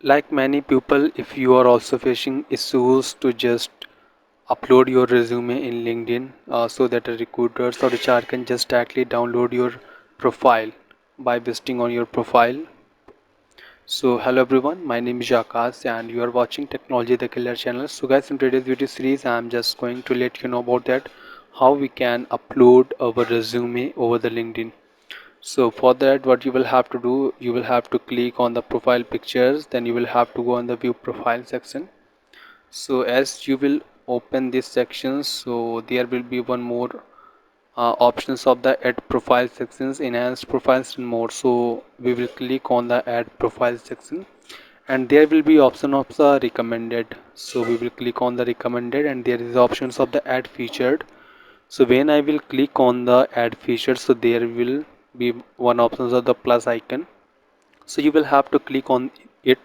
Like many people, if you are also facing issues to just upload your resume in LinkedIn so that the recruiters or HR can just directly download your profile by visiting on your profile. So hello everyone, my name is Akash and you are watching Technology the Killer channel. So guys, in today's video series I'm just going to let you know about that how we can upload our resume over the LinkedIn. So for that, what you will have to do, you will have to click on the profile pictures, then you will have to go on the view profile section. So as you will open this section, so there will be one more options of the add profile sections, enhanced profiles and more. So we will click on the add profile section and there will be option of the recommended. So we will click on the recommended and there is options of the add featured. So when I will click on the add featured, so there will be one option of the plus icon. So you will have to click on it,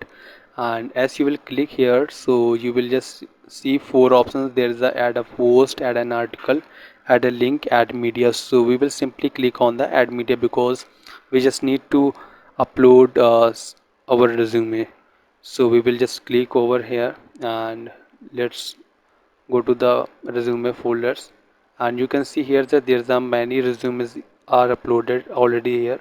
and as you will click here, so you will just see four options. There is a add a post, add an article, add a link, add media. So we will simply click on the add media because we just need to upload our resume. So we will just click over here and let's go to the resume folders, and you can see here that there's a many resumes are uploaded already here.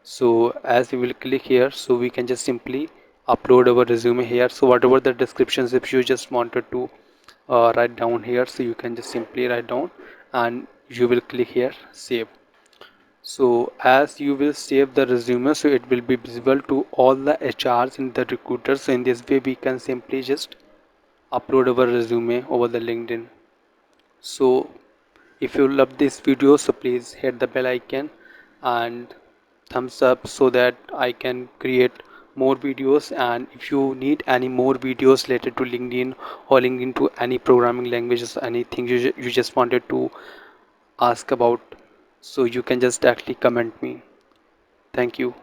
So as we will click here, so we can just simply upload our resume here. So whatever the descriptions, if you just wanted to write down here, so you can just simply write down and you will click here save. So as you will save the resume, so it will be visible to all the HRs and the recruiters. So in this way we can simply just upload our resume over the LinkedIn. So if you love this video, so please hit the bell icon and thumbs up so that I can create more videos. And if you need any more videos related to LinkedIn or LinkedIn to any programming languages, anything you just wanted to ask about, so you can just actually comment me. Thank you.